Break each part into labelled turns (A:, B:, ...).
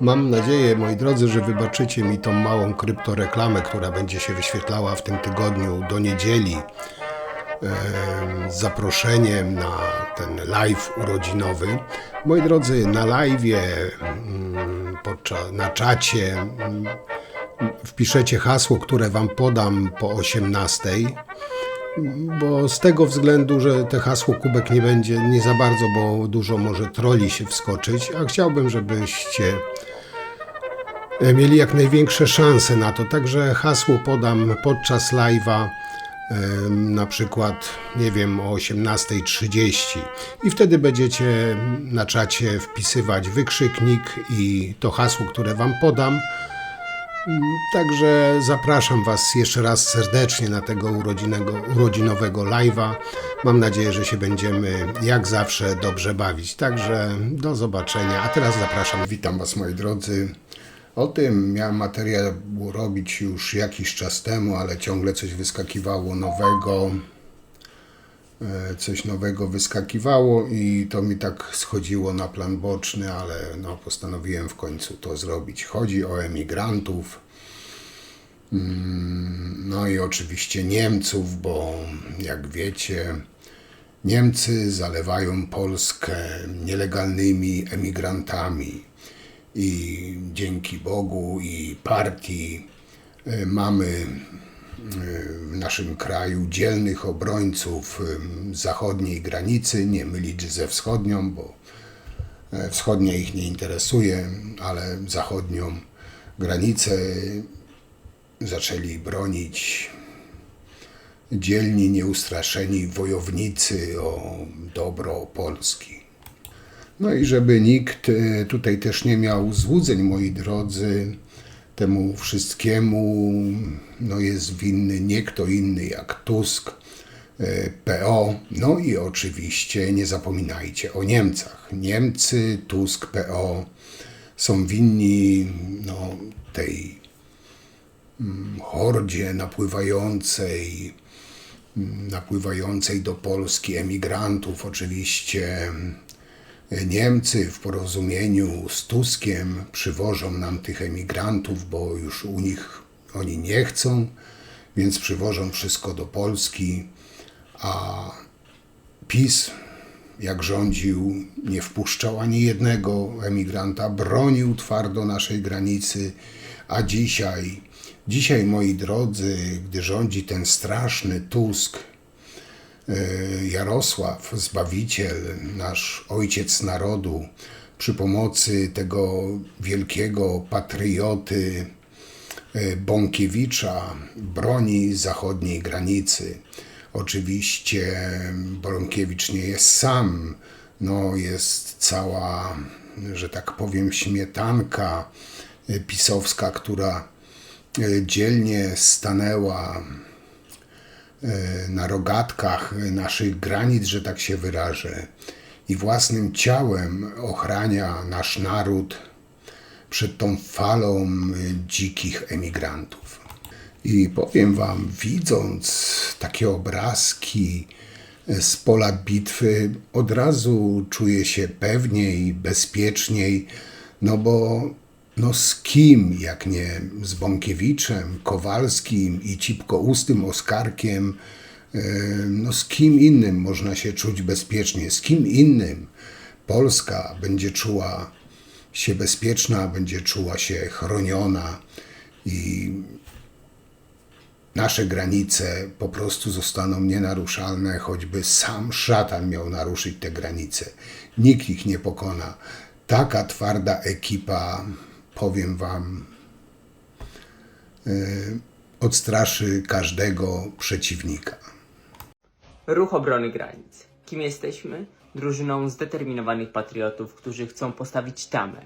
A: Mam nadzieję, moi drodzy, że wybaczycie mi tą małą kryptoreklamę, która będzie się wyświetlała w tym tygodniu do niedzieli z zaproszeniem na ten live urodzinowy. Moi drodzy, na live'ie, na czacie wpiszecie hasło, które Wam podam po 18, bo z tego względu, że te hasło kubek nie będzie nie za bardzo, bo dużo może troli się wskoczyć, a chciałbym, żebyście mieli jak największe szanse na to. Także hasło podam podczas live'a, na przykład, nie wiem, o 18:30 i wtedy będziecie na czacie wpisywać wykrzyknik i to hasło, które Wam podam. Także zapraszam Was jeszcze raz serdecznie na tego urodzinowego live'a. Mam nadzieję, że się będziemy jak zawsze dobrze bawić. Także do zobaczenia. A teraz zapraszam. Witam Was, moi drodzy. O tym miałem materiał robić już jakiś czas temu, ale ciągle coś wyskakiwało nowego. Coś nowego wyskakiwało i to mi tak schodziło na plan boczny, ale no, postanowiłem w końcu to zrobić. Chodzi o emigrantów, no i oczywiście Niemców, bo jak wiecie, Niemcy zalewają Polskę nielegalnymi emigrantami i dzięki Bogu i partii mamy w naszym kraju dzielnych obrońców zachodniej granicy, nie mylić ze wschodnią, bo wschodnia ich nie interesuje, ale zachodnią granicę zaczęli bronić dzielni, nieustraszeni wojownicy o dobro Polski. No i żeby nikt tutaj też nie miał złudzeń, moi drodzy, temu wszystkiemu no jest winny nie kto inny jak Tusk, PO, no i oczywiście nie zapominajcie o Niemcach. Niemcy, Tusk, PO są winni no, tej hordzie napływającej do Polski emigrantów. Oczywiście Niemcy w porozumieniu z Tuskiem przywożą nam tych emigrantów, bo już u nich oni nie chcą, więc przywożą wszystko do Polski, a PiS, jak rządził, nie wpuszczał ani jednego emigranta, bronił twardo naszej granicy, a dzisiaj, moi drodzy, gdy rządzi ten straszny Tusk, Jarosław, Zbawiciel, nasz ojciec narodu, przy pomocy tego wielkiego patrioty Bąkiewicza broni zachodniej granicy. Oczywiście Bąkiewicz nie jest sam, no jest cała, że tak powiem, śmietanka pisowska, która dzielnie stanęła na rogatkach naszych granic, że tak się wyrażę, i własnym ciałem ochrania nasz naród przed tą falą dzikich emigrantów. I powiem Wam, widząc takie obrazki z pola bitwy, od razu czuję się pewniej, bezpieczniej, no bo no z kim, jak nie z Bąkiewiczem, Kowalskim i cipkoustym Oskarkiem, no z kim innym można się czuć bezpiecznie, z kim innym Polska będzie czuła się bezpieczna, będzie czuła się chroniona i nasze granice po prostu zostaną nienaruszalne, choćby sam szatan miał naruszyć te granice. Nikt ich nie pokona. Taka twarda ekipa, powiem Wam, odstraszy każdego przeciwnika.
B: Ruch Obrony Granic. Kim jesteśmy? Drużyną zdeterminowanych patriotów, którzy chcą postawić tamę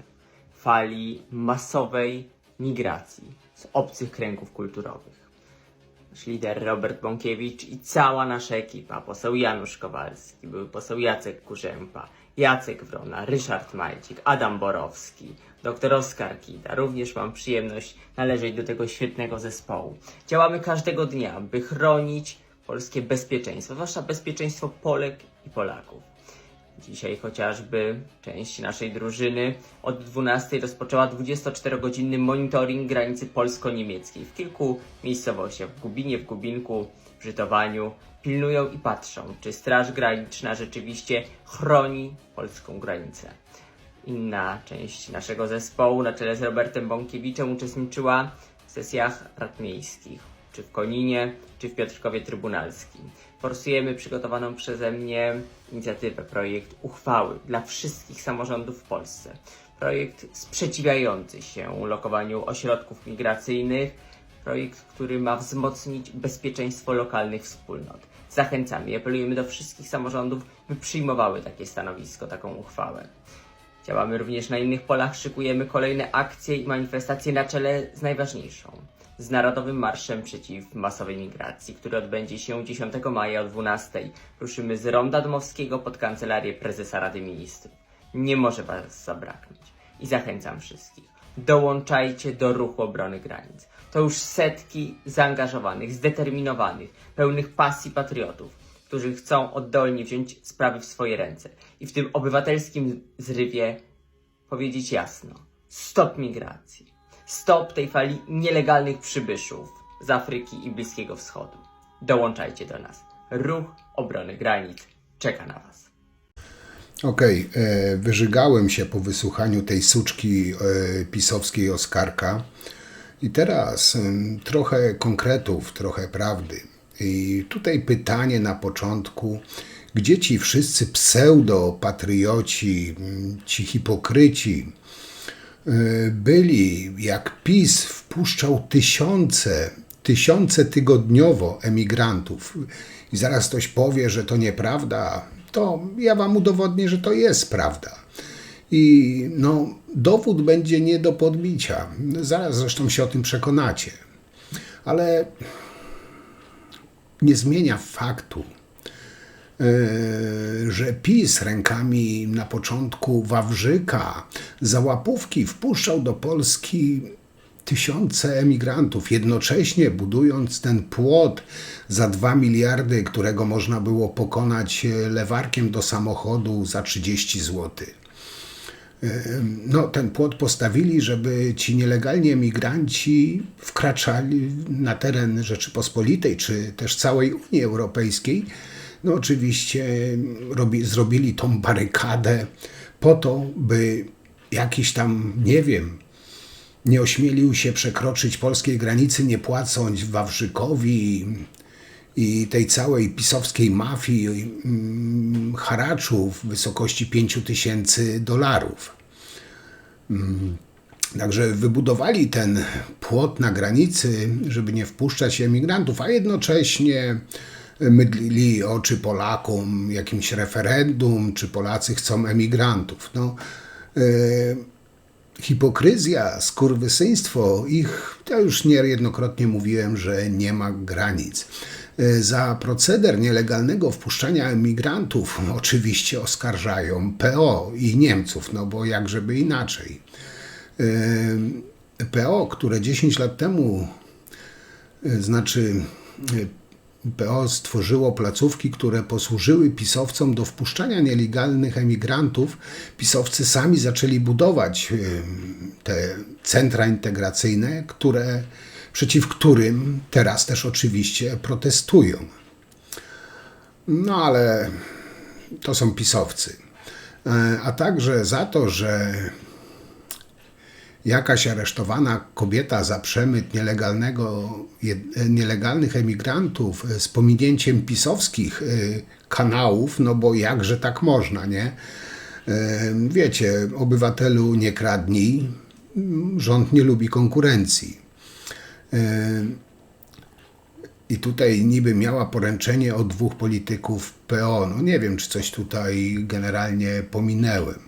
B: fali masowej migracji z obcych kręgów kulturowych. Nasz lider Robert Bąkiewicz i cała nasza ekipa, poseł Janusz Kowalski, były poseł Jacek Kurzępa, Jacek Wrona, Ryszard Majcik, Adam Borowski, dr Oskar Kida. Również mam przyjemność należeć do tego świetnego zespołu. Działamy każdego dnia, by chronić polskie bezpieczeństwo, zwłaszcza bezpieczeństwo Polek i Polaków. Dzisiaj chociażby część naszej drużyny od 12 rozpoczęła 24-godzinny monitoring granicy polsko-niemieckiej. W kilku miejscowościach, w Gubinie, w Gubinku, w Żytowaniu, pilnują i patrzą, czy Straż Graniczna rzeczywiście chroni polską granicę. Inna część naszego zespołu na czele z Robertem Bąkiewiczem uczestniczyła w sesjach rad miejskich, czy w Koninie, czy w Piotrkowie Trybunalskim. Forsujemy przygotowaną przeze mnie inicjatywę, projekt uchwały dla wszystkich samorządów w Polsce. Projekt sprzeciwiający się lokowaniu ośrodków migracyjnych, projekt, który ma wzmocnić bezpieczeństwo lokalnych wspólnot. Zachęcamy i apelujemy do wszystkich samorządów, by przyjmowały takie stanowisko, taką uchwałę. Działamy również na innych polach, szykujemy kolejne akcje i manifestacje na czele z najważniejszą, z Narodowym Marszem Przeciw Masowej Migracji, który odbędzie się 10 maja o 12. Ruszymy z Ronda Dmowskiego pod Kancelarię Prezesa Rady Ministrów. Nie może Was zabraknąć. I zachęcam wszystkich. Dołączajcie do ruchu obrony granic. To już setki zaangażowanych, zdeterminowanych, pełnych pasji patriotów, którzy chcą oddolnie wziąć sprawy w swoje ręce i w tym obywatelskim zrywie powiedzieć jasno: stop migracji, stop tej fali nielegalnych przybyszów z Afryki i Bliskiego Wschodu. Dołączajcie do nas. Ruch obrony granic czeka na Was.
A: Okej, wyżygałem się po wysłuchaniu tej suczki pisowskiej Oskarka i teraz trochę konkretów, trochę prawdy. I tutaj pytanie na początku, gdzie ci wszyscy pseudopatrioci, ci hipokryci byli, jak PiS wpuszczał tysiące tygodniowo emigrantów i zaraz ktoś powie, że to nieprawda, to ja wam udowodnię, że to jest prawda. I dowód będzie nie do podbicia. Zaraz zresztą się o tym przekonacie. Ale nie zmienia faktu, że PiS rękami na początku Wawrzyka za łapówki wpuszczał do Polski tysiące emigrantów, jednocześnie budując ten płot za 2 miliardy, którego można było pokonać lewarkiem do samochodu za 30 zł. Ten płot postawili, żeby ci nielegalni emigranci wkraczali na teren Rzeczypospolitej, czy też całej Unii Europejskiej. Oczywiście zrobili tą barykadę po to, by jakiś tam, nie ośmielił się przekroczyć polskiej granicy, nie płacąc Wawrzykowi i tej całej pisowskiej mafii haraczu w wysokości $5000. Także wybudowali ten płot na granicy, żeby nie wpuszczać emigrantów, a jednocześnie mydlili oczy Polakom jakimś referendum, czy Polacy chcą emigrantów. Hipokryzja, skurwysyństwo ich, ja już niejednokrotnie mówiłem, że nie ma granic. Za proceder nielegalnego wpuszczania emigrantów oczywiście oskarżają PO i Niemców, bo jakżeby inaczej. PO, które 10 lat temu, PO stworzyło placówki, które posłużyły pisowcom do wpuszczania nielegalnych emigrantów. Pisowcy sami zaczęli budować te centra integracyjne, przeciw którym teraz też oczywiście protestują. Ale to są pisowcy. A także za to, że jakaś aresztowana kobieta za przemyt nielegalnych emigrantów z pominięciem pisowskich kanałów, bo jakże tak można, nie? Wiecie, obywatelu nie kradnij, rząd nie lubi konkurencji. I tutaj niby miała poręczenie od 2 polityków PO. Nie wiem, czy coś tutaj generalnie pominęłem.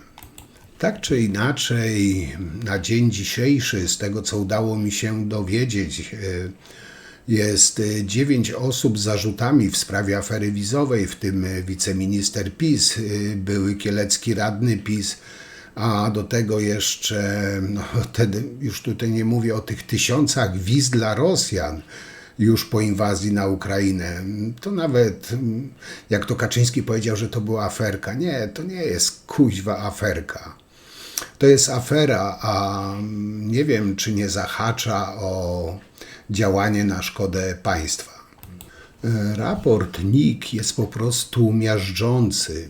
A: Tak czy inaczej, na dzień dzisiejszy, z tego co udało mi się dowiedzieć, jest 9 osób z zarzutami w sprawie afery wizowej, w tym wiceminister PiS, były kielecki radny PiS, a do tego jeszcze, wtedy już tutaj nie mówię o tych tysiącach wiz dla Rosjan, już po inwazji na Ukrainę. To nawet, jak to Kaczyński powiedział, że to była aferka. Nie, to nie jest kuźwa aferka. To jest afera, a nie wiem, czy nie zahacza o działanie na szkodę państwa. Raport NIK jest po prostu miażdżący.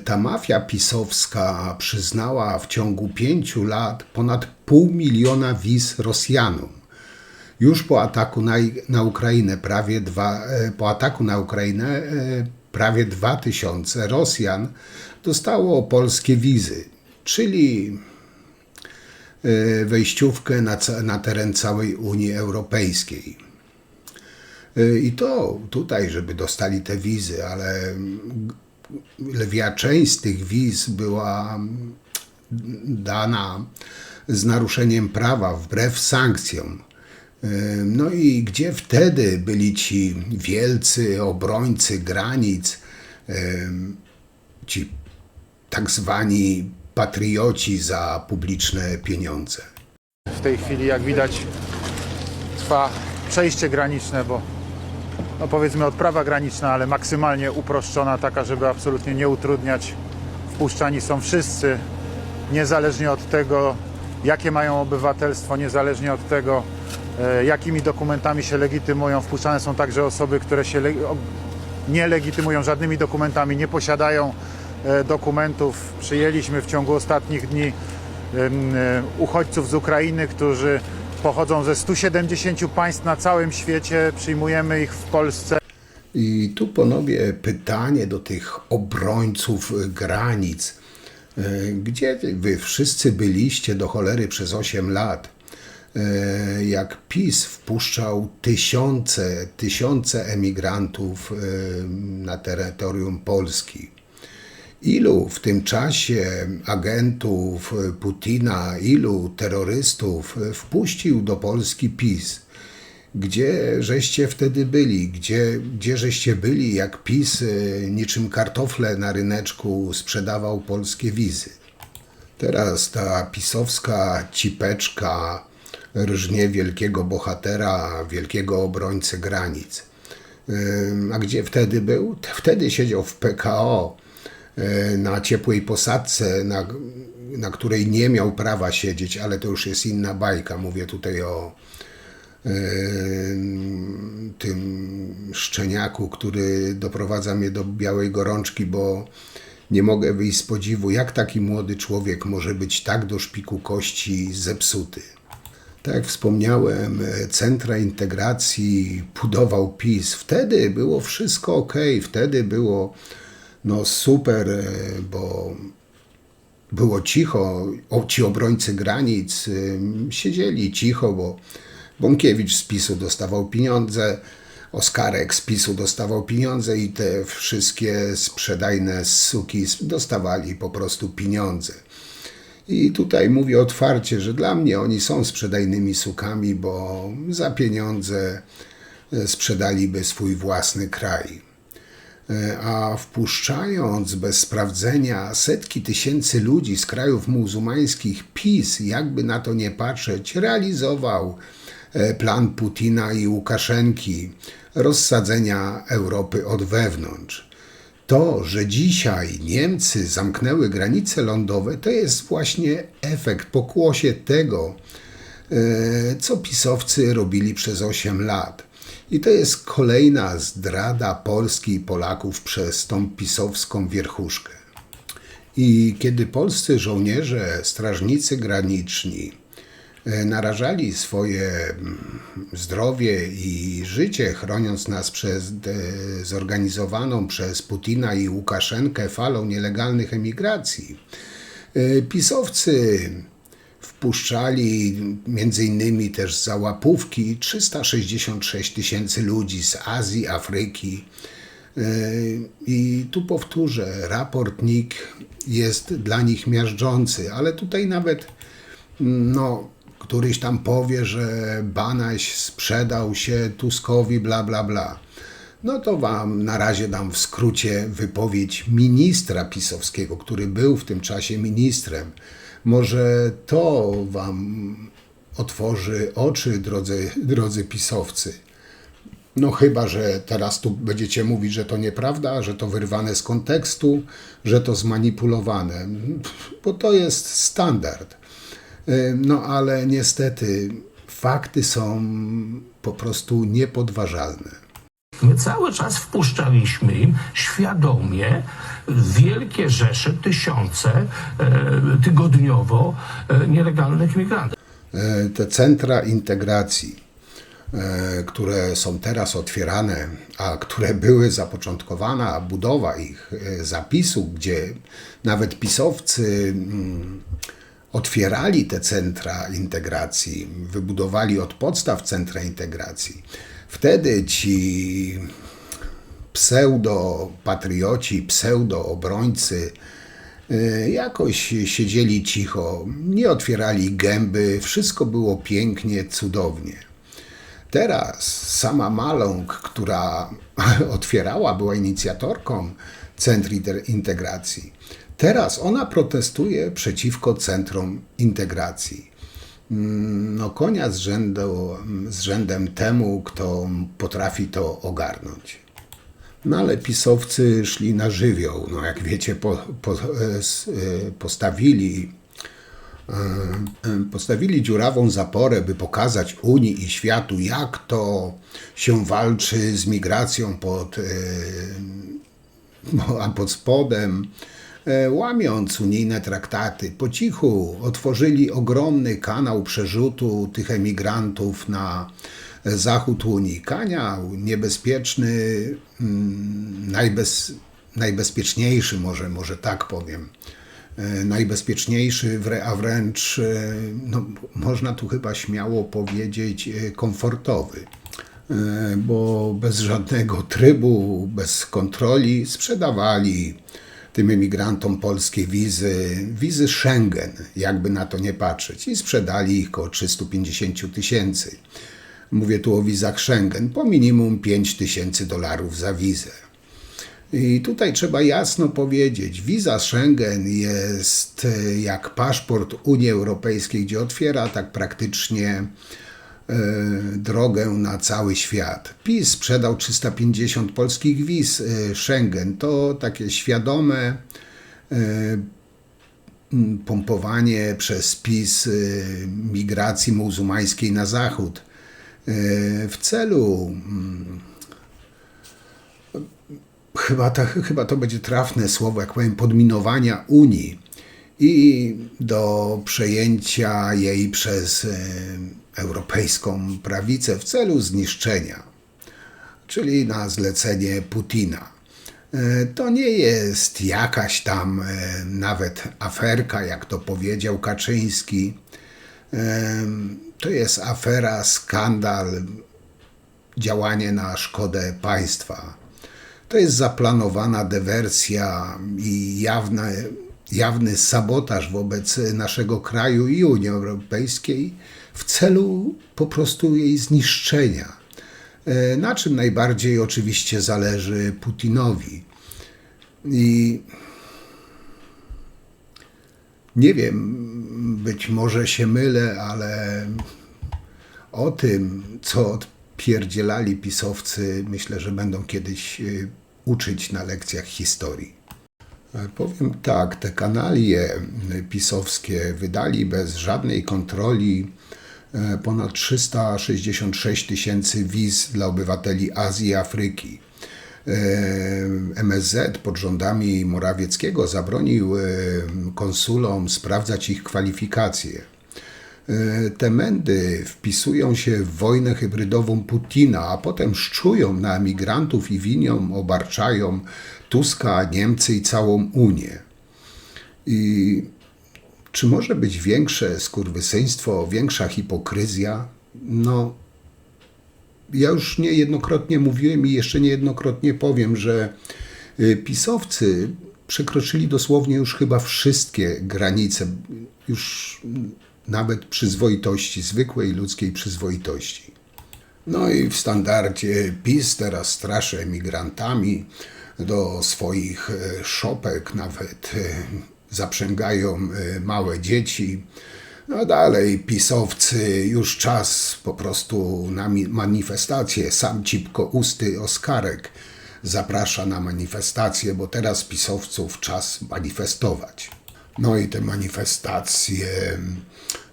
A: Ta mafia pisowska przyznała w ciągu 5 lat ponad 500 000 wiz Rosjanom. Już po ataku na Ukrainę prawie 2000 Rosjan dostało polskie wizy, czyli wejściówkę na teren całej Unii Europejskiej. I to tutaj, żeby dostali te wizy, ale lwia część z tych wiz była dana z naruszeniem prawa, wbrew sankcjom. No i gdzie wtedy byli ci wielcy obrońcy granic, ci tak zwani patrioci za publiczne pieniądze?
C: W tej chwili, jak widać, trwa przejście graniczne, bo no powiedzmy odprawa graniczna, ale maksymalnie uproszczona, taka, żeby absolutnie nie utrudniać. Wpuszczani są wszyscy, niezależnie od tego, jakie mają obywatelstwo, niezależnie od tego, jakimi dokumentami się legitymują. Wpuszczane są także osoby, które się nie legitymują żadnymi dokumentami, nie posiadają dokumentów. Przyjęliśmy w ciągu ostatnich dni uchodźców z Ukrainy, którzy pochodzą ze 170 państw na całym świecie. Przyjmujemy ich w Polsce.
A: I tu ponowię pytanie do tych obrońców granic. Gdzie wy wszyscy byliście do cholery przez 8 lat? Jak PiS wpuszczał tysiące emigrantów na terytorium Polski. Ilu w tym czasie agentów Putina, ilu terrorystów wpuścił do Polski PiS? Gdzie żeście wtedy byli? Gdzie żeście byli, jak PiS niczym kartofle na ryneczku sprzedawał polskie wizy? Teraz ta pisowska cipeczka rżnie wielkiego bohatera, wielkiego obrońcę granic. A gdzie wtedy był? Wtedy siedział w PKO, na ciepłej posadce, na której nie miał prawa siedzieć, ale to już jest inna bajka. Mówię tutaj o tym szczeniaku, który doprowadza mnie do białej gorączki, bo nie mogę wyjść z podziwu, jak taki młody człowiek może być tak do szpiku kości zepsuty. Tak jak wspomniałem, centra integracji budował PiS. Wtedy było wszystko ok, wtedy było super, bo było cicho. Ci obrońcy granic siedzieli cicho, bo Bąkiewicz z PiS-u dostawał pieniądze, Oskarek z PiS-u dostawał pieniądze i te wszystkie sprzedajne suki dostawali po prostu pieniądze. I tutaj mówię otwarcie, że dla mnie oni są sprzedajnymi sukami, bo za pieniądze sprzedaliby swój własny kraj. A wpuszczając bez sprawdzenia setki tysięcy ludzi z krajów muzułmańskich, PiS, jakby na to nie patrzeć, realizował plan Putina i Łukaszenki rozsadzenia Europy od wewnątrz. To, że dzisiaj Niemcy zamknęły granice lądowe, to jest właśnie efekt, pokłosie tego, co pisowcy robili przez 8 lat. I to jest kolejna zdrada Polski i Polaków przez tą pisowską wierchuszkę. I kiedy polscy żołnierze, strażnicy graniczni narażali swoje zdrowie i życie, chroniąc nas przed zorganizowaną przez Putina i Łukaszenkę falą nielegalnych emigracji, pisowcy wpuszczali między innymi też za łapówki 366 000 ludzi z Azji, Afryki. I tu powtórzę, raport NIK jest dla nich miażdżący, ale tutaj nawet któryś tam powie, że Banaś sprzedał się Tuskowi, bla, bla, bla. No to wam na razie dam w skrócie wypowiedź ministra pisowskiego, który był w tym czasie ministrem. Może to wam otworzy oczy, drodzy pisowcy. No chyba, że teraz tu będziecie mówić, że to nieprawda, że to wyrwane z kontekstu, że to zmanipulowane, bo to jest standard. No ale niestety fakty są po prostu niepodważalne.
D: My cały czas wpuszczaliśmy im świadomie wielkie rzesze, tysiące tygodniowo nielegalnych migrantów.
A: Te centra integracji, które są teraz otwierane, a które były zapoczątkowane, a budowa ich zapisu, gdzie nawet pisowcy otwierali te centra integracji, wybudowali od podstaw centra integracji. Wtedy ci pseudo-patrioci, pseudo-obrońcy jakoś siedzieli cicho, nie otwierali gęby, wszystko było pięknie, cudownie. Teraz sama Maląg, która otwierała, była inicjatorką centr integracji, teraz ona protestuje przeciwko centrum integracji. No konia z rzędem temu, kto potrafi to ogarnąć. No ale pisowcy szli na żywioł. No jak wiecie, postawili dziurawą zaporę, by pokazać Unii i światu, jak to się walczy z migracją pod spodem, łamiąc unijne traktaty. Po cichu otworzyli ogromny kanał przerzutu tych emigrantów na zachód Unii. Kanał niebezpieczny, najbezpieczniejszy, może tak powiem, najbezpieczniejszy, a wręcz, no, można tu chyba śmiało powiedzieć, komfortowy. Bo bez żadnego trybu, bez kontroli sprzedawali tym emigrantom polskie wizy Schengen, jakby na to nie patrzeć, i sprzedali ich około 350 000. Mówię tu o wizach Schengen, po minimum $5,000 za wizę. I tutaj trzeba jasno powiedzieć, wiza Schengen jest jak paszport Unii Europejskiej, gdzie otwiera tak praktycznie drogę na cały świat. PiS sprzedał 350 polskich wiz Schengen. To takie świadome pompowanie przez PiS migracji muzułmańskiej na zachód w celu, chyba to będzie trafne słowo, jak powiem, podminowania Unii i do przejęcia jej przez europejską prawicę w celu zniszczenia, czyli na zlecenie Putina. To nie jest jakaś tam nawet aferka, jak to powiedział Kaczyński. To jest afera, skandal, działanie na szkodę państwa. To jest zaplanowana dywersja i jawny sabotaż wobec naszego kraju i Unii Europejskiej w celu po prostu jej zniszczenia. Na czym najbardziej oczywiście zależy Putinowi. I nie wiem, być może się mylę, ale o tym, co odpierdzielali pisowcy, myślę, że będą kiedyś uczyć na lekcjach historii. Powiem tak, te kanalie pisowskie wydali bez żadnej kontroli ponad 366 000 wiz dla obywateli Azji i Afryki. MSZ pod rządami Morawieckiego zabronił konsulom sprawdzać ich kwalifikacje. Te mędy wpisują się w wojnę hybrydową Putina, a potem szczują na emigrantów i winią obarczają Tuska, Niemcy i całą Unię. I czy może być większe skurwysyństwo, większa hipokryzja? No, ja już niejednokrotnie mówiłem i jeszcze niejednokrotnie powiem, że pisowcy przekroczyli dosłownie już chyba wszystkie granice, już nawet przyzwoitości, zwykłej ludzkiej przyzwoitości. No i w standardzie PiS teraz straszy emigrantami, do swoich szopek nawet zaprzęgają małe dzieci. No dalej, pisowcy, już czas po prostu na manifestację. Sam cipkousty Oskarek zaprasza na manifestację, bo teraz pisowców czas manifestować. No i te manifestacje,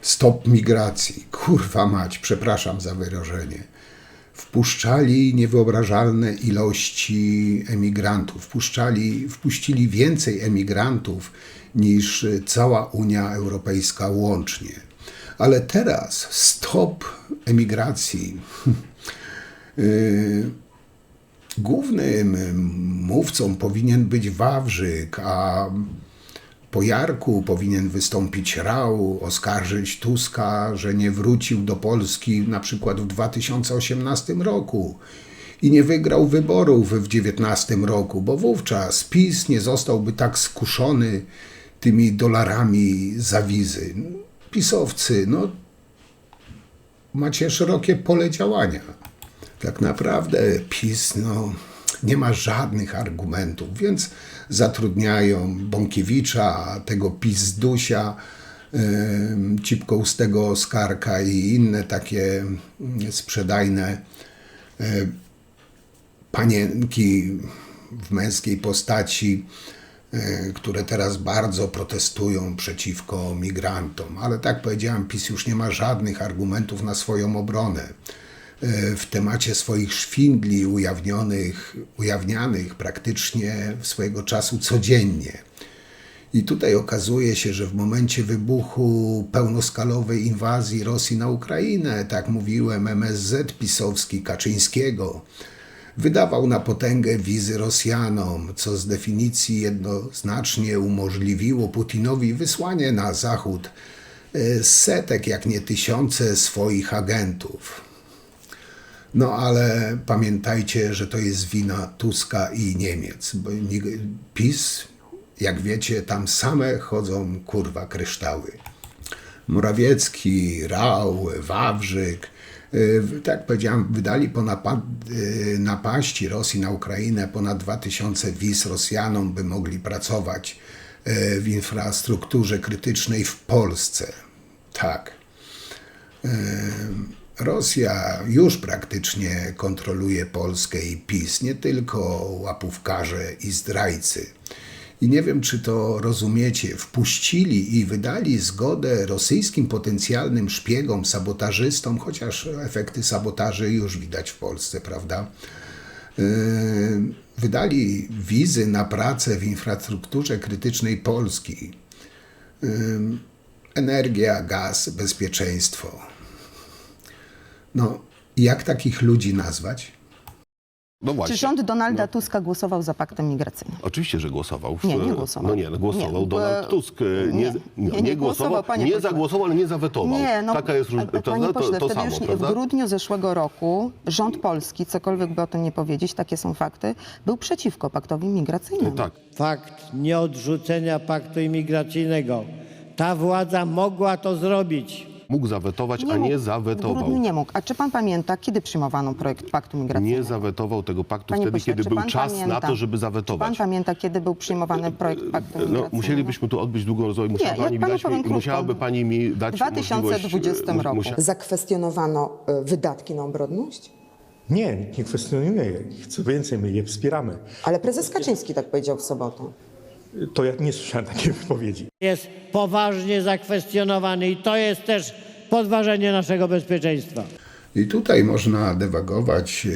A: stop migracji, kurwa mać, przepraszam za wyrażenie. Wpuszczali niewyobrażalne ilości emigrantów, wpuścili więcej emigrantów niż cała Unia Europejska łącznie. Ale teraz stop emigracji. Głównym mówcą powinien być Wawrzyk, a po Jarku powinien wystąpić Rau, oskarżyć Tuska, że nie wrócił do Polski na przykład w 2018 roku i nie wygrał wyborów w 2019 roku, bo wówczas PiS nie zostałby tak skuszony tymi dolarami za wizy. Pisowcy, no macie szerokie pole działania. Tak naprawdę PiS nie ma żadnych argumentów, więc zatrudniają Bąkiewicza, tego pizdusia, cipkoustego Oskarka i inne takie sprzedajne panienki w męskiej postaci, które teraz bardzo protestują przeciwko migrantom. Ale tak powiedziałem, PiS już nie ma żadnych argumentów na swoją obronę. W temacie swoich szwindli ujawnianych praktycznie swojego czasu codziennie. I tutaj okazuje się, że w momencie wybuchu pełnoskalowej inwazji Rosji na Ukrainę, tak mówiłem, MSZ pisowski Kaczyńskiego wydawał na potęgę wizy Rosjanom, co z definicji jednoznacznie umożliwiło Putinowi wysłanie na Zachód setek, jak nie tysiące swoich agentów. No ale pamiętajcie, że to jest wina Tuska i Niemiec. Bo PiS, jak wiecie, tam same chodzą kurwa kryształy. Morawiecki, Rau, Wawrzyk, tak powiedziałem, wydali po napaści Rosji na Ukrainę ponad 2000 wiz Rosjanom, by mogli pracować w infrastrukturze krytycznej w Polsce. Tak. Rosja już praktycznie kontroluje Polskę i PiS, nie tylko łapówkarze i zdrajcy. I nie wiem, czy to rozumiecie, wpuścili i wydali zgodę rosyjskim potencjalnym szpiegom, sabotażystom, chociaż efekty sabotaży już widać w Polsce, prawda? Wydali wizy na pracę w infrastrukturze krytycznej Polski. Energia, gaz, bezpieczeństwo. No, jak takich ludzi nazwać?
E: No
F: Czy
E: właśnie.
F: rząd Donalda Tuska głosował za paktem migracyjnym?
E: Oczywiście, że głosował.
F: Nie, nie głosował.
E: No nie, głosował.
F: Nie,
E: Donald Tusk
F: nie głosował, panie
E: nie
F: pośle.
E: zagłosował, ale nie zawetował.
F: Nie, no,
E: Taka jest różnica.
F: panie pośle,
E: to
F: wtedy
E: samo,
F: już
E: prawda?
F: w grudniu zeszłego roku rząd polski, cokolwiek by o tym nie powiedzieć, takie są fakty, był przeciwko paktowi migracyjnemu.
E: Tak.
G: Fakt nieodrzucenia paktu imigracyjnego. Ta władza mogła to zrobić.
E: Mógł zawetować, a
F: mógł.
E: nie
F: W
E: zawetował.
F: grudniu nie mógł. A czy pan pamięta, kiedy przyjmowano projekt paktu migracyjnego?
E: Nie zawetował tego paktu
F: Panie
E: wtedy,
F: pośle,
E: kiedy
F: czy
E: był
F: pan
E: czas
F: pamięta,
E: na to, żeby
F: Czy pan
E: zawetować.
F: pamięta, kiedy był przyjmowany projekt paktu migracyjnego?
E: No, musielibyśmy tu odbyć długą rozmowę.
F: jak panu powiem krótko.
E: Musiałaby pani mi dać
F: W 2020 roku.
H: Zakwestionowano wydatki na obronność?
I: Nie, nikt nie kwestionuje ich. Co więcej, my je wspieramy.
H: Ale prezes Kaczyński tak powiedział w sobotę.
I: To ja nie słyszałem takiej wypowiedzi.
G: Jest poważnie zakwestionowany i to jest też podważenie naszego bezpieczeństwa.
A: I tutaj można dywagować,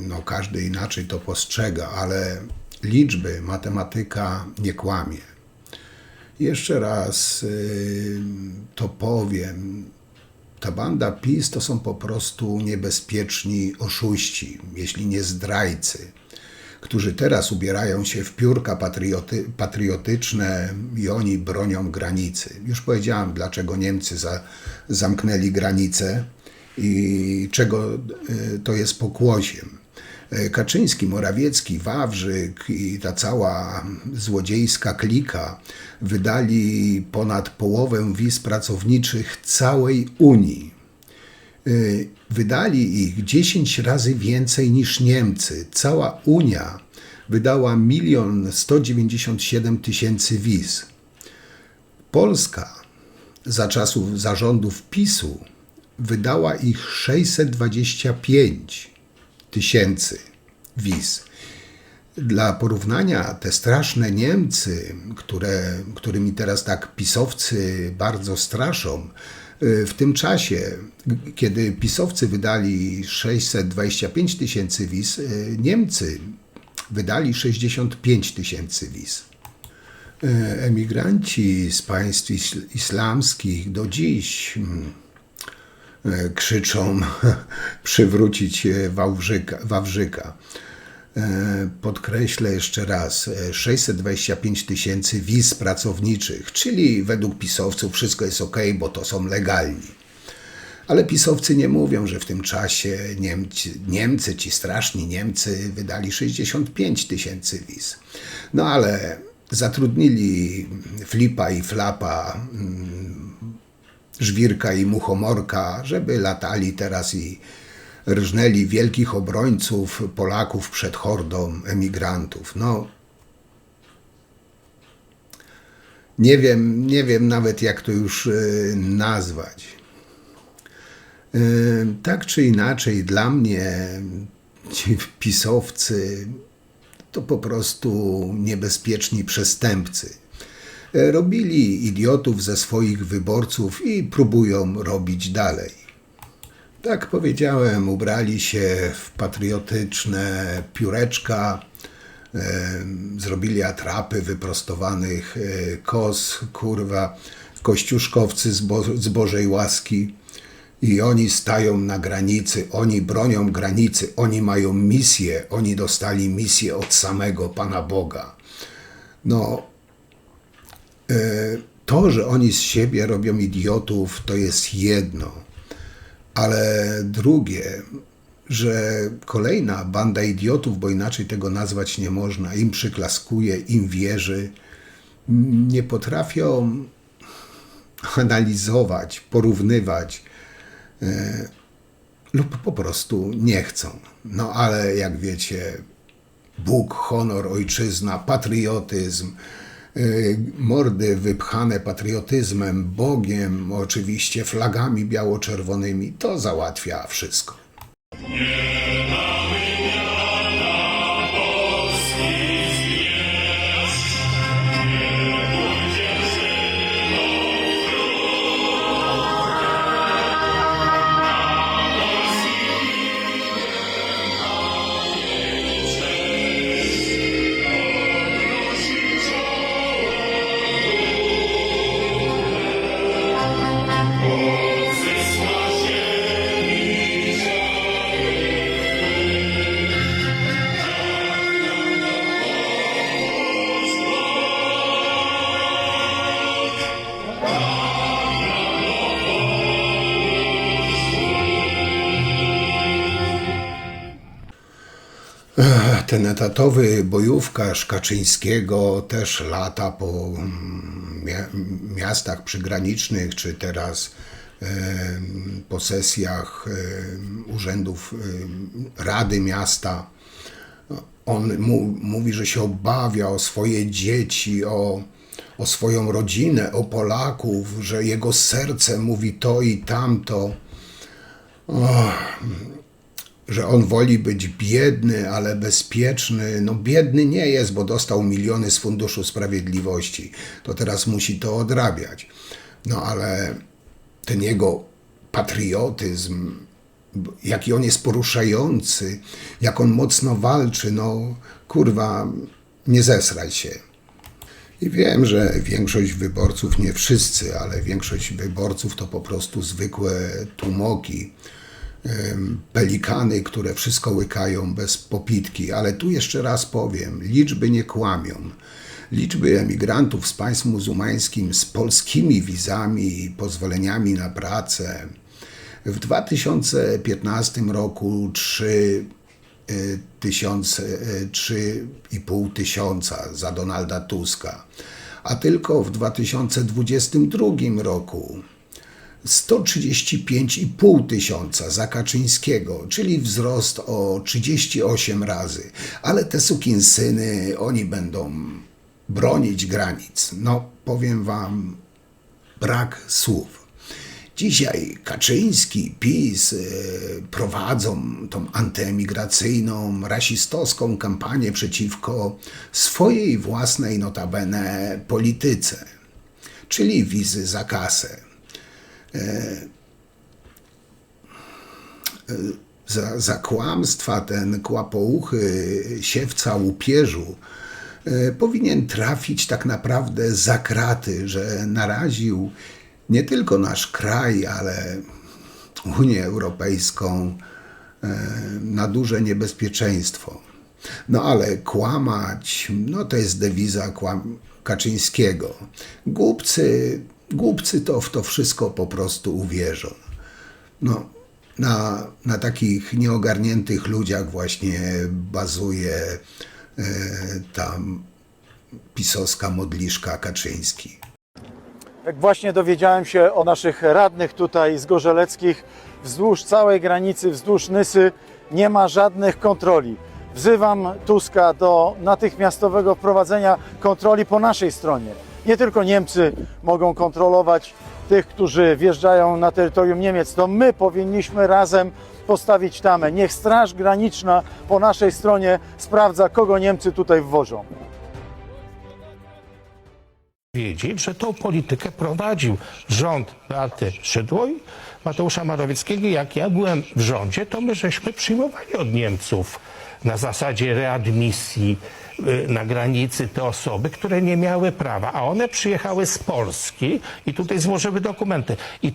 A: no każdy inaczej to postrzega, ale liczby, matematyka nie kłamie. Jeszcze raz to powiem. Ta banda PiS to są po prostu niebezpieczni oszuści, jeśli nie zdrajcy, którzy teraz ubierają się w piórka patriotyczne i oni bronią granicy. Już powiedziałem, dlaczego Niemcy zamknęli granicę i czego to jest pokłosiem. Kaczyński, Morawiecki, Wawrzyk i ta cała złodziejska klika wydali ponad połowę wiz pracowniczych całej Unii. Wydali ich 10 razy więcej niż Niemcy. Cała Unia wydała 1 197 000 wiz. Polska za czasów zarządów PiS-u wydała ich 625 tysięcy wiz. Dla porównania te straszne Niemcy, którymi teraz tak pisowcy bardzo straszą, w tym czasie, kiedy pisowcy wydali 625 tysięcy wiz, Niemcy wydali 65 tysięcy wiz. Emigranci z państw islamskich do dziś krzyczą przywrócić Wawrzyka. Podkreślę jeszcze raz, 625 tysięcy wiz pracowniczych, czyli według pisowców wszystko jest ok, bo to są legalni. Ale pisowcy nie mówią, że w tym czasie Niemcy, ci straszni Niemcy wydali 65 tysięcy wiz. No ale zatrudnili Flipa i Flapa, Żwirka i Muchomorka, żeby latali teraz i rżnęli wielkich obrońców Polaków przed hordą emigrantów. No, nie wiem nawet, jak to już nazwać. Tak czy inaczej, dla mnie ci pisowcy to po prostu niebezpieczni przestępcy. Robili idiotów ze swoich wyborców i próbują robić dalej. Tak powiedziałem, ubrali się w patriotyczne pióreczka, zrobili atrapy wyprostowanych kos, kurwa, kościuszkowcy z Bożej łaski. I oni stają na granicy, oni bronią granicy, oni mają misję, oni dostali misję od samego Pana Boga. No, to, że oni z siebie robią idiotów, to jest jedno. Ale drugie, że kolejna banda idiotów, bo inaczej tego nazwać nie można, im przyklaskuje, im wierzy, nie potrafią analizować, porównywać lub po prostu nie chcą. No ale jak wiecie, Bóg, honor, ojczyzna, patriotyzm, mordy wypchane patriotyzmem, Bogiem, oczywiście flagami biało-czerwonymi, to załatwia wszystko. Ten etatowy bojówkarz Kaczyńskiego też lata po miastach przygranicznych, czy teraz posesjach urzędów Rady Miasta. On mówi, że się obawia o swoje dzieci, o swoją rodzinę, o Polaków, że jego serce mówi to i tamto. Że on woli być biedny, ale bezpieczny. No biedny nie jest, bo dostał miliony z Funduszu Sprawiedliwości. To teraz musi to odrabiać. No ale ten jego patriotyzm, jaki on jest poruszający, jak on mocno walczy, no kurwa, nie zesraj się. I wiem, że większość wyborców, nie wszyscy, ale większość wyborców to po prostu zwykłe tłumoki, pelikany, które wszystko łykają bez popitki. Ale tu jeszcze raz powiem, liczby nie kłamią. Liczby emigrantów z państw muzułmańskich z polskimi wizami i pozwoleniami na pracę w 2015 roku 3,5 tysiąca za Donalda Tuska, a tylko w 2022 roku 135,5 tysiąca za Kaczyńskiego, czyli wzrost o 38 razy. Ale te sukinsyny, oni będą bronić granic. No, powiem wam, brak słów. Dzisiaj Kaczyński, PiS prowadzą tą antyemigracyjną, rasistowską kampanię przeciwko swojej własnej notabene polityce, czyli wizy za kasę. Za kłamstwa ten kłapouchy siewca łupieżu powinien trafić tak naprawdę za kraty, że naraził nie tylko nasz kraj, ale Unię Europejską na duże niebezpieczeństwo. No ale kłamać, no to jest dewiza Kaczyńskiego. Głupcy to w to wszystko po prostu uwierzą. No, na takich nieogarniętych ludziach właśnie bazuje ta pisowska modliszka Kaczyński.
C: Jak właśnie dowiedziałem się o naszych radnych tutaj z Gorzeleckich, wzdłuż całej granicy, wzdłuż Nysy nie ma żadnych kontroli. Wzywam Tuska do natychmiastowego wprowadzenia kontroli po naszej stronie. Nie tylko Niemcy mogą kontrolować tych, którzy wjeżdżają na terytorium Niemiec, to my powinniśmy razem postawić tamę. Niech Straż Graniczna po naszej stronie sprawdza, kogo Niemcy tutaj wwożą.
D: Wiedzieć, że tą politykę prowadził rząd Beaty Szydło i Mateusza Morawieckiego. Jak ja byłem w rządzie, to my żeśmy przyjmowali od Niemców na zasadzie readmisji na granicy te osoby, które nie miały prawa, a one przyjechały z Polski i tutaj złożyły dokumenty. I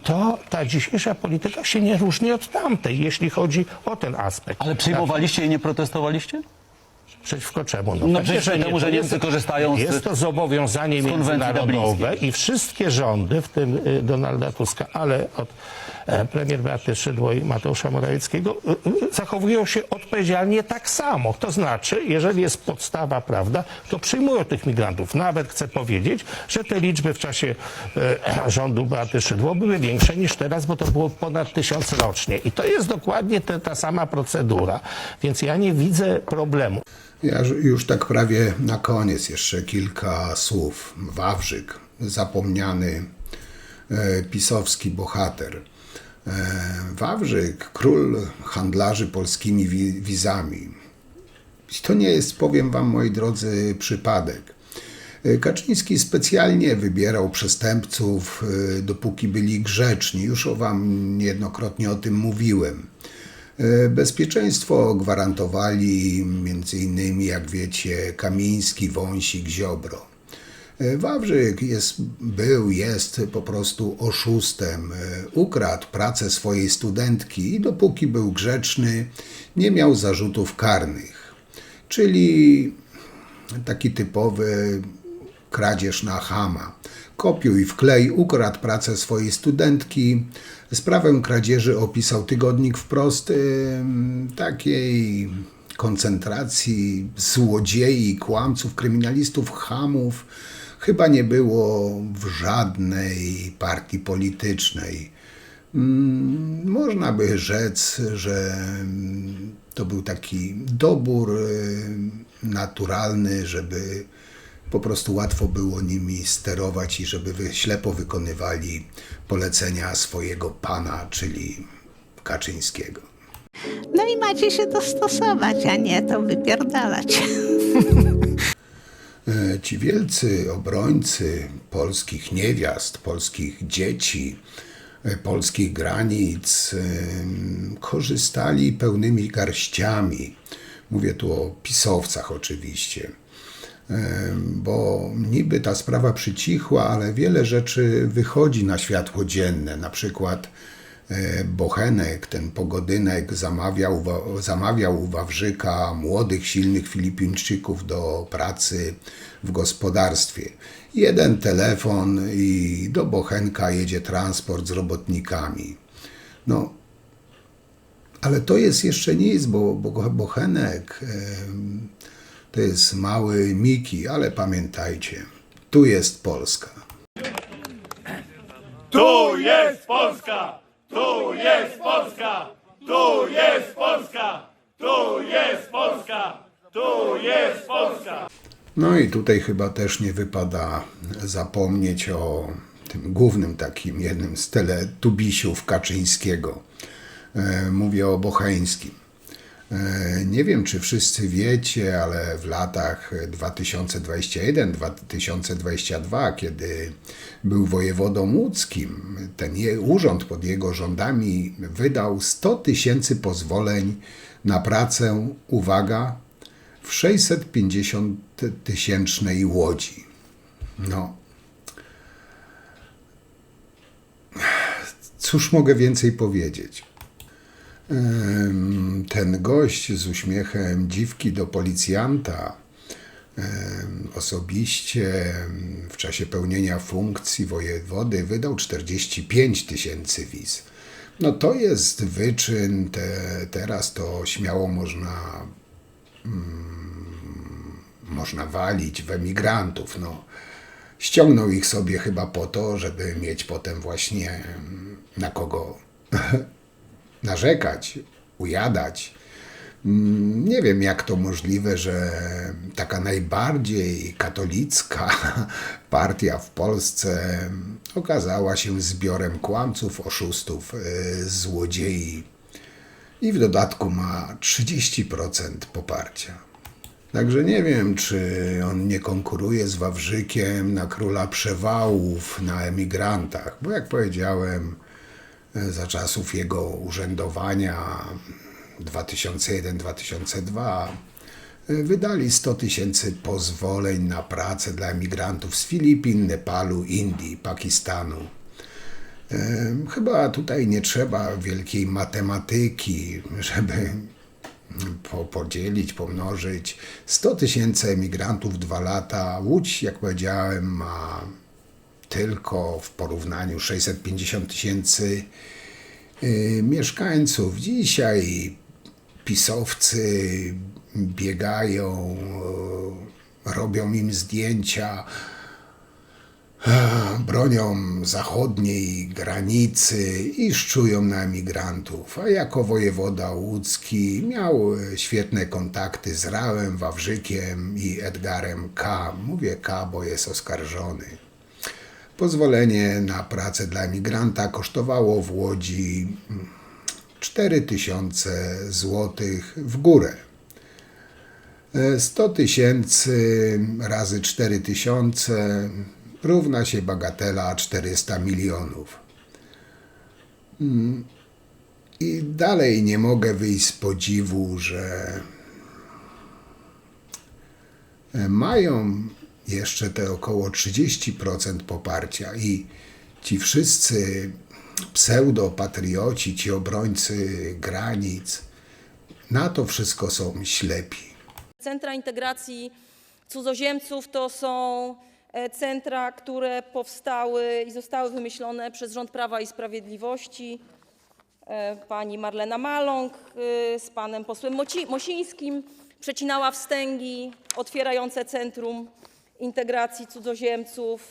D: ta dzisiejsza polityka się nie różni od tamtej, jeśli chodzi o ten aspekt.
J: Ale przyjmowaliście i nie protestowaliście?
D: Przeciwko czemu?
J: No przeciwko temu, że Niemcy korzystają z...
D: Jest to zobowiązanie międzynarodowe i wszystkie rządy, w tym Donalda Tuska, ale od premier Beaty Szydło i Mateusza Morawieckiego, zachowują się odpowiedzialnie tak samo. To znaczy, jeżeli jest podstawa prawda, to przyjmują tych migrantów. Nawet chcę powiedzieć, że te liczby w czasie rządu Beaty Szydło były większe niż teraz, bo to było ponad 1000 rocznie. I to jest dokładnie ta sama procedura. Więc ja nie widzę problemu.
A: Ja już tak prawie na koniec jeszcze kilka słów. Wawrzyk, zapomniany pisowski bohater. Wawrzyk, król handlarzy polskimi wizami. To nie jest, powiem wam, moi drodzy, przypadek. Kaczyński specjalnie wybierał przestępców, dopóki byli grzeczni. Już wam niejednokrotnie o tym mówiłem. Bezpieczeństwo gwarantowali m.in., jak wiecie, Kamiński, Wąsik, Ziobro. Wawrzyk jest po prostu oszustem. Ukradł pracę swojej studentki i dopóki był grzeczny, nie miał zarzutów karnych. Czyli taki typowy kradzież na chama. Kopiuj wklej, ukradł pracę swojej studentki. Sprawę kradzieży opisał tygodnik Wprost, takiej koncentracji złodziei, kłamców, kryminalistów, chamów chyba nie było w żadnej partii politycznej. Można by rzec, że to był taki dobór naturalny, żeby po prostu łatwo było nimi sterować i żeby ślepo wykonywali polecenia swojego pana, czyli Kaczyńskiego.
K: No i macie się dostosować, a nie to wypierdalać.
A: Ci wielcy obrońcy polskich niewiast, polskich dzieci, polskich granic korzystali pełnymi garściami. Mówię tu o pisowcach oczywiście. Bo niby ta sprawa przycichła, ale wiele rzeczy wychodzi na światło dzienne. Na przykład Bochenek, ten pogodynek, zamawiał u Wawrzyka młodych, silnych Filipińczyków do pracy w gospodarstwie. Jeden telefon i do Bochenka jedzie transport z robotnikami. No, ale to jest jeszcze nic, bo Bochenek to jest mały Miki, ale pamiętajcie, tu jest Polska.
L: Tu jest Polska! Tu jest Polska! Tu jest Polska! Tu jest Polska! Tu jest Polska!
A: No i tutaj chyba też nie wypada zapomnieć o tym głównym takim, jednym z teletubisiów Kaczyńskiego. Mówię o Bocheńskim. Nie wiem, czy wszyscy wiecie, ale w latach 2021-2022, kiedy był wojewodą łódzkim, ten urząd pod jego rządami wydał 100 tysięcy pozwoleń na pracę, uwaga, w 650-tysięcznej Łodzi. No, cóż mogę więcej powiedzieć? Ten gość z uśmiechem dziwki do policjanta osobiście w czasie pełnienia funkcji wojewody wydał 45 tysięcy wiz. No to jest wyczyn, teraz to śmiało można walić w emigrantów. No, ściągnął ich sobie chyba po to, żeby mieć potem właśnie na kogo narzekać, ujadać. Nie wiem, jak to możliwe, że taka najbardziej katolicka partia w Polsce okazała się zbiorem kłamców, oszustów, złodziei i w dodatku ma 30% poparcia. Także nie wiem, czy on nie konkuruje z Wawrzykiem na króla przewałów, na emigrantach, bo jak powiedziałem, za czasów jego urzędowania 2001-2002 wydali 100 tysięcy pozwoleń na pracę dla emigrantów z Filipin, Nepalu, Indii, Pakistanu. Chyba tutaj nie trzeba wielkiej matematyki, żeby podzielić, pomnożyć. 100 tysięcy emigrantów 2 lata. Łódź, jak powiedziałem, ma tylko w porównaniu 650 tysięcy mieszkańców. Dzisiaj pisowcy biegają, robią im zdjęcia, bronią zachodniej granicy i szczują na emigrantów. A jako wojewoda łódzki miał świetne kontakty z Rałem, Wawrzykiem i Edgarem K. Mówię K, bo jest oskarżony. Pozwolenie na pracę dla emigranta kosztowało w Łodzi 4000 złotych w górę. 100 tysięcy razy 4000 równa się bagatela 400 milionów. I dalej nie mogę wyjść z podziwu, że mają jeszcze te około 30% poparcia i ci wszyscy pseudopatrioci, ci obrońcy granic, na to wszystko są ślepi.
M: Centra integracji cudzoziemców to są centra, które powstały i zostały wymyślone przez rząd Prawa i Sprawiedliwości. Pani Marlena Maląg z panem posłem Mosińskim przecinała wstęgi otwierające Centrum Integracji Cudzoziemców.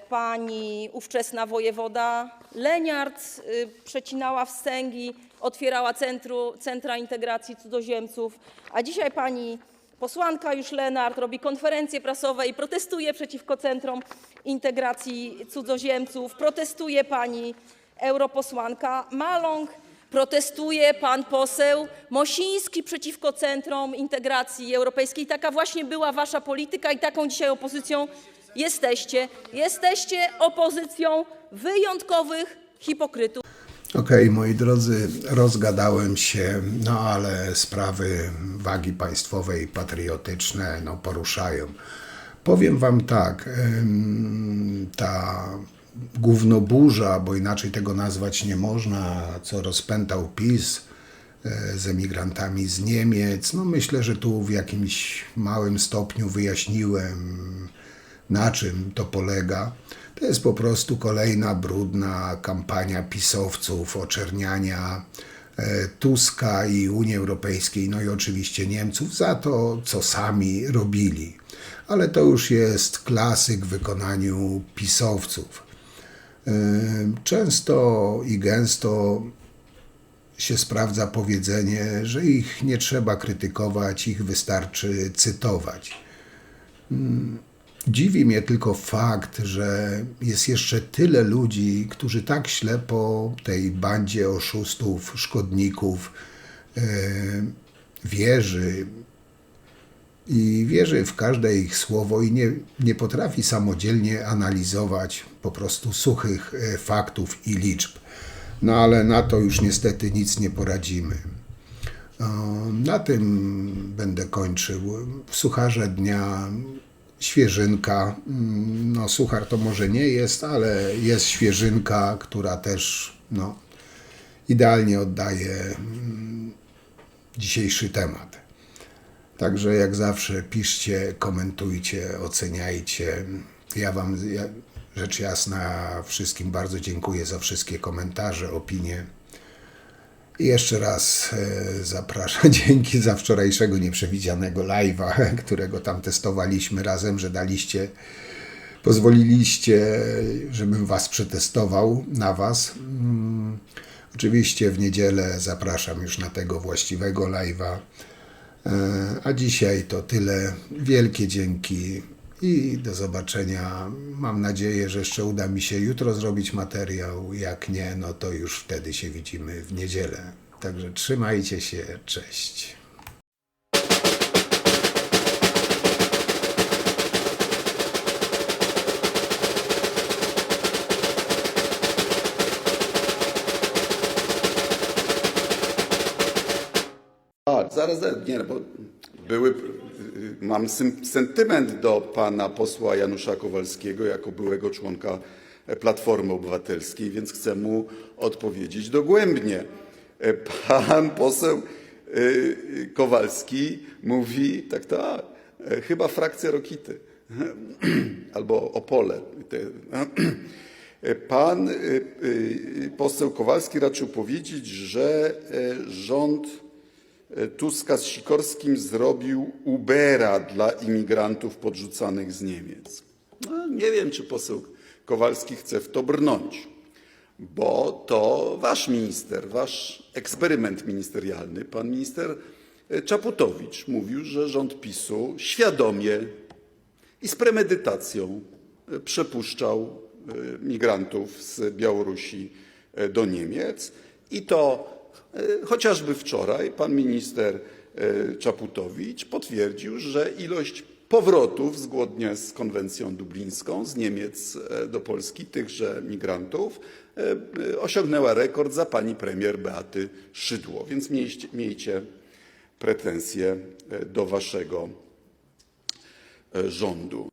M: Pani ówczesna wojewoda Leniart przecinała wstęgi, otwierała Centra Integracji Cudzoziemców, a dzisiaj pani posłanka już Lenart robi konferencje prasowe i protestuje przeciwko Centrum Integracji Cudzoziemców. Protestuje pani europosłanka Maląg, protestuje pan poseł Mosiński przeciwko Centrum Integracji Europejskiej. Taka właśnie była wasza polityka i taką dzisiaj opozycją jesteście. Jesteście opozycją wyjątkowych hipokrytów.
A: Okej, moi drodzy, rozgadałem się, no ale sprawy wagi państwowej, patriotyczne, no poruszają. Powiem wam tak, ta gównoburza, bo inaczej tego nazwać nie można, co rozpętał PiS z emigrantami z Niemiec, no myślę, że tu w jakimś małym stopniu wyjaśniłem, na czym to polega. To jest po prostu kolejna brudna kampania pisowców, oczerniania Tuska i Unii Europejskiej, no i oczywiście Niemców za to, co sami robili. Ale to już jest klasyk w wykonaniu pisowców. Często i gęsto się sprawdza powiedzenie, że ich nie trzeba krytykować, ich wystarczy cytować. Dziwi mnie tylko fakt, że jest jeszcze tyle ludzi, którzy tak ślepo tej bandzie oszustów, szkodników wierzy i wierzy w każde ich słowo i nie potrafi samodzielnie analizować po prostu suchych faktów i liczb. No ale na to już niestety nic nie poradzimy. Na tym będę kończył. W sucharze dnia świeżynka. No suchar to może nie jest, ale jest świeżynka, która też idealnie oddaje dzisiejszy temat. Także jak zawsze piszcie, komentujcie, oceniajcie. Ja wam rzecz jasna wszystkim bardzo dziękuję za wszystkie komentarze, opinie. I jeszcze raz zapraszam, dzięki za wczorajszego nieprzewidzianego live'a, którego tam testowaliśmy razem, że pozwoliliście, żebym was przetestował na was. Oczywiście w niedzielę zapraszam już na tego właściwego live'a. A dzisiaj to tyle. Wielkie dzięki i do zobaczenia. Mam nadzieję, że jeszcze uda mi się jutro zrobić materiał. Jak nie, no to już wtedy się widzimy w niedzielę. Także trzymajcie się. Cześć.
N: Zaraz, nie, bo mam sentyment do pana posła Janusza Kowalskiego jako byłego członka Platformy Obywatelskiej, więc chcę mu odpowiedzieć dogłębnie. Pan poseł Kowalski mówi, tak, chyba frakcja Rokity albo Opole. Pan poseł Kowalski raczył powiedzieć, że rząd Tuska z Sikorskim zrobił Ubera dla imigrantów podrzucanych z Niemiec. No, nie wiem, czy poseł Kowalski chce w to brnąć, bo to wasz minister, wasz eksperyment ministerialny, pan minister Czaputowicz mówił, że rząd PiS-u świadomie i z premedytacją przepuszczał migrantów z Białorusi do Niemiec i to chociażby wczoraj pan minister Czaputowicz potwierdził, że ilość powrotów zgodnie z konwencją dublińską z Niemiec do Polski tychże migrantów osiągnęła rekord za pani premier Beaty Szydło. Więc miejcie pretensje do waszego rządu.